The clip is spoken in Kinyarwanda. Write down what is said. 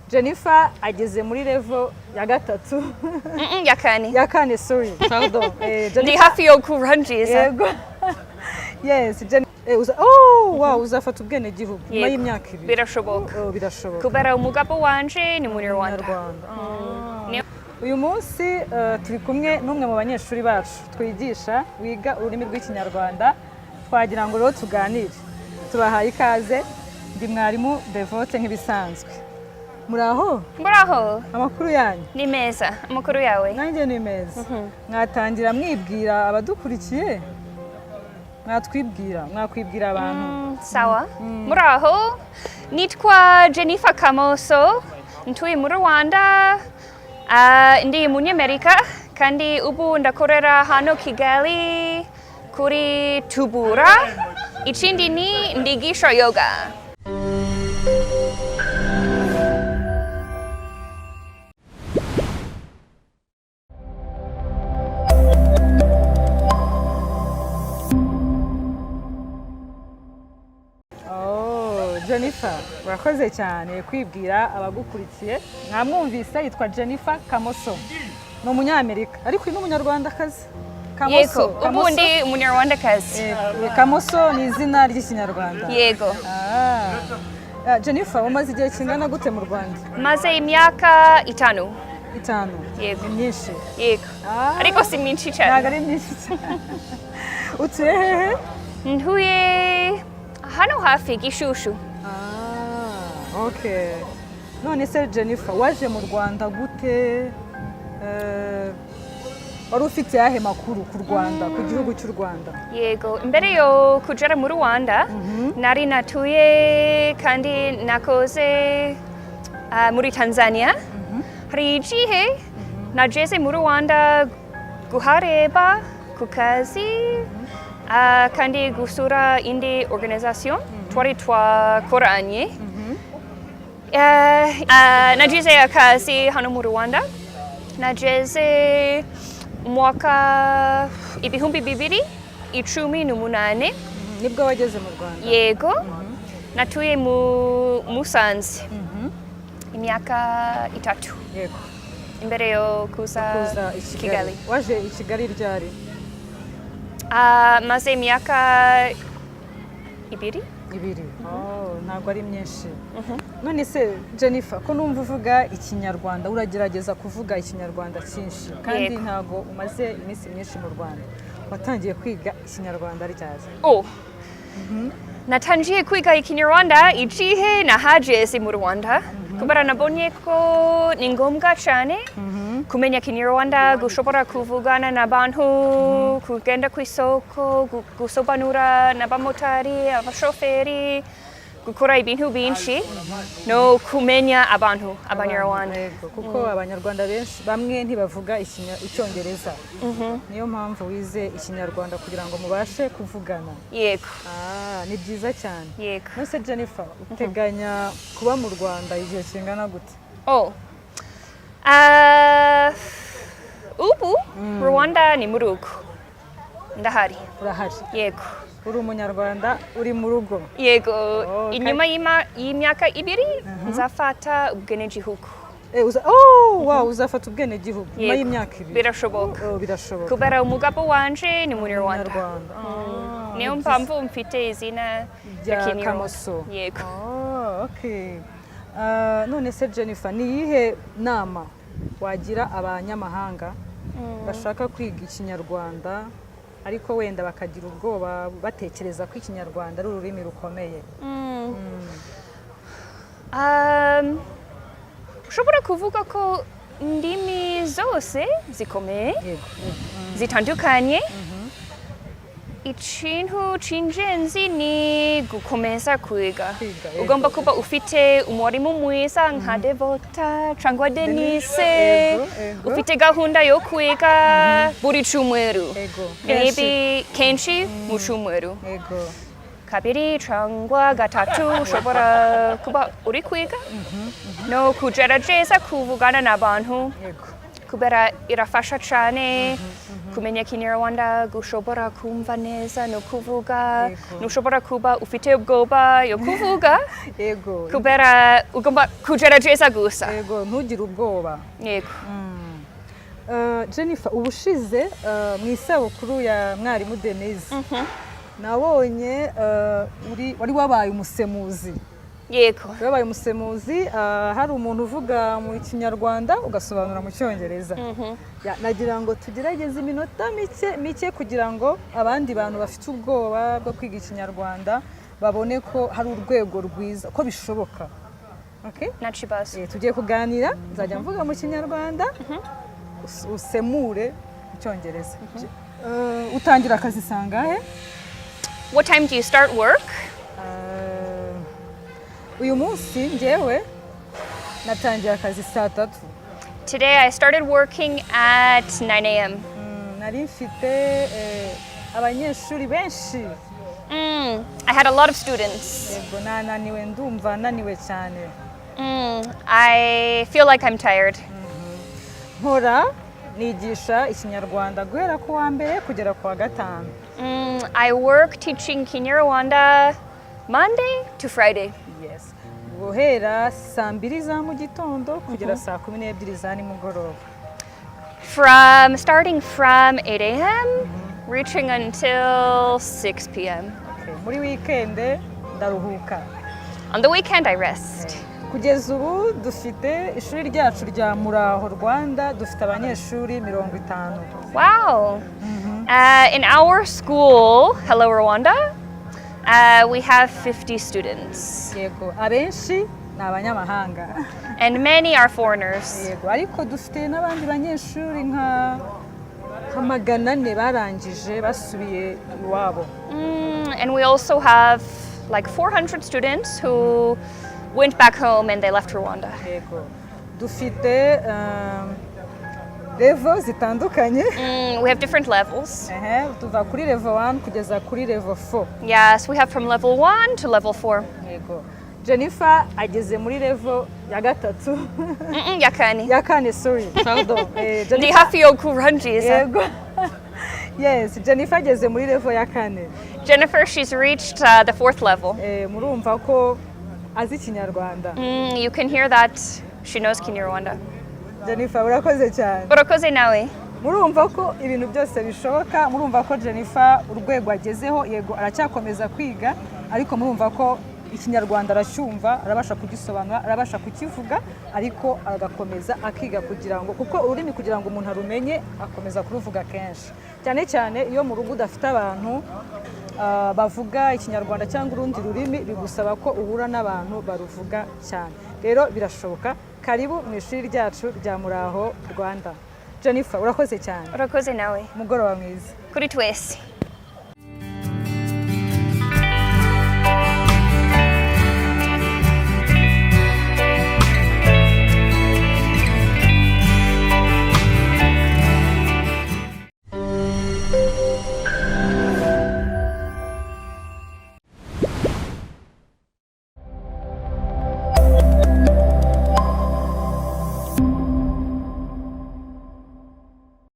Jennifer ageze muri level ya gatatu. Ya kane, sorry. Pardon. Ndi hafi yo kurangiza. Yego. Yes, wow, uzafata ubwene gihugu nyuma y'imyaka 2. Birashoboka. Birashoboka. Kubera umugabo wanje ni Munyarwanda. Uyu munsi turi kumwe n'umwe mu banyeshuri bacu twigisha wiga ururimi rw'Ikinyarwanda. Twagira ngo rero tuganire. Tubahaye ikaze. Ndi mwarimu Devote nk'ibisanzwe. Muraho? Muraho. Amakuru yanyu? Ni meza. Amakuru yawe? Nanjye ni meza. Mwatangira mwibwira abadukurikiye? Mwakwibwira abantu. Sawa. Muraho. Nitwa Jennifer Kamoso. Ntuye mu Rwanda. Ndi Umunyamerika kandi ubu ndakorera hano Kigali kuri Tubura. Ikindi ni ndigisha yoga. Jennifer, urakoze cyane kwibwira abagukurikiye. Mwamwumvise yitwa Jennifer Kamoso. Ni Umunyamerika ariko ni Umunyarwandakazi. Yego, ubu ndi Umunyarwandakazi. Kamoso ni izina ry'Ikinyarwanda. Yego. Jennifer, umaze igihe kingana gute mu Rwanda? Maze imyaka 5. 5. Yego. Myinshi. Yego. Ariko si myinshi cyane. Ntabwo ari myinshi cyane. Utuye hehe? Ntuye hano hafi Gishushu. Okay. None se Jennifer, waje mu Rwanda gute? Wari ufite yahe makuru ku Rwanda, ku gihugu cy'u Rwanda? Yego, mbere yo kugera mu Rwanda, nari natuye kandi nakoze muri Tanzania. Hari igihe nageze mu Rwanda guhareba ku kazi kandi gusura indi organisation twari twakoranye. Nageze akazi hano mu Rwanda. Nageze mwaka 2018. Nibwo wageze mu Rwanda? Yego. Natuye mu Musanze. Imyaka 3. Yego. Imbere yo kuza Kigali. Waje i Kigali ryari? Maze imyaka 2. Ntabwo ari myinshi. None se Jennifer, ko numva uvuga Ikinyarwanda, uragerageza kuvuga Ikinyarwanda cyinshi kandi ntabwo umaze iminsi myinshi mu Rwanda. Watangiye kwiga Ikinyarwanda ryari? Natangiye kwiga Ikinyarwanda igihe nahageze mu Rwanda kubera nabonye ko ni ngombwa cyane kumenya Kinyarwanda, gushobora kuvugana n'abantu, kugenda ku isoko, gusobanura n'abamotari, abashoferi, gukora ibintu byinshi no kumenya abantu Abanyarwanda. Kuko Abanyarwanda benshi bamwe ntibavuga Icyongereza. Niyo mpamvu wize Ikinyarwanda kugira ngo mubashe kuvugana. Yego. Ni byiza cyane. Yego. Nose Jennifer, uteganya kuba mu Rwanda igihe kingana gute? Ubu Rwanda ni mu rugo. Ndahari. Urahari? Yego. Uri Umunyarwanda uri mu rugo? Yego. Inyuma y'imyaka 2 nzafata ubwenegihugu. Wow, uzafata ubwenegihugu nyuma y'imyaka 2? Birashoboka. Birashoboka. Kubera umugabo wanje ni Munyarwanda. Niyo mpamvu mfite izina rya Kamoso. Yego. Okay. None se Jennifer, ni iyihe nama wagira abanyamahanga bashaka kwiga Ikinyarwanda ariko wenda bakagira ubwoba batekereza ko Ikinyarwanda ari ururimi rukomeye? Ushobora kuvuga ko indimi zose zikomeye, zitandukanye. Ikintu cy'ingenzi ni gukomeza kwiga. Ugomba kuba ufite umwarimu mwiza nka Devota cyangwa Denise, ufite gahunda yo kwiga buri cyumweru, maybe kenshi mu cyumweru. 2 cyangwa 3 ushobora kuba uri kwiga no kugerageza kuvugana n'abantu kubera irafasha cyane kumenya Kinyarwanda gushobora kumva neza no kuvuga Yego. nushobora kuba ufite ubwoba yo kuvuga yego kubera ugomba kugerageza gusa yego ntugire ubwoba. yego Jennifer ubushize mu isabukuru ya mwarimu Denise nabonye wari wabaye umusemuzi. yego Wabaye umusemuzi hari umuntu uvuga mu Kinyarwanda ugasobanura mu Cyongereza. Nagira ngo tugerageze iminota mike kugira ngo abandi bantu bafite ubwoba bwo kwiga Ikinyarwanda babone ko hari urwego rwiza ko bishoboka. Okay? nta kibazo Tugiye kuganira nzajya mvuga mu Kinyarwanda usemure mu Cyongereza. Utangira akazi sangahe? What time do you start work? Uyu munsi njyewe natangiye akazi saa 3. Today I started working at 9 a.m. Nari mfite abanyeshuri benshi. I had a lot of students. Yego nananiwe ndumva naniwe cyane. I feel like I'm tired. Nkora nigisha Ikinyarwanda guhera ku wa mbere kugera ku wa gatanu. I work teaching Kinyarwanda Monday to Friday. Yes. Guhera saa 2 za mu gitondo kugera saa 12 za nimugoroba. Starting from 8 a.m. reaching until 6 p.m. Okay. Muri weekend ndaruhuka. On the weekend I rest. Kugeza ubu dufite ishuri ryacu rya Muraho Rwanda dufite abanyeshuri 50. Wow. In our school, Hello Rwanda, we have 50 students. Yego abenshi ni abanyamahanga. And many are foreigners. Yego ariko dufite n'abandi banyeshuri nka 400 barangije basubiye iwabo. And we also have like 400 students who went back home and they left Rwanda. Yego dufite level zitandukanye. We have different levels. Tuva kuri level 1 kugeza kuri level 4. Yes, we have from level 1 to level 4. Yego Jennifer ageze muri level ya 3. Yakani. Ya 4, sorry. Pardon. Ndi hafi yo kurangiza. Yego. Yes, Jennifer ageze muri level ya 4. Jennifer, she's reached the 4th level. Murumva ko azi Ikinyarwanda. You can hear that she knows Kinyarwanda. Jennifer urakoze cyane. Urakoze nawe. Murumva ko ibintu byose bishoboka, murumva ko Jennifer urwego agezeho yego aracyakomeza kwiga ariko murumva ko Ikinyarwanda aracyumva, arabasha kugisobanura, arabasha kukivuga ariko agakomeza akiga kugira ngo kuko ururimi kugira ngo umuntu arumenye akomeza kuruvuga kenshi. Cyane cyane iyo mu rugo udafite abantu bavuga Ikinyarwanda cyangwa urundi rurimi bigusaba ko uhura n'abantu baruvuga cyane. Rero birashoboka. Karibu mu ishuri ryacu rya Muraho Rwanda. Jennifer urakoze cyane. Urakoze nawe. Mugoroba mwiza. Kuri twese.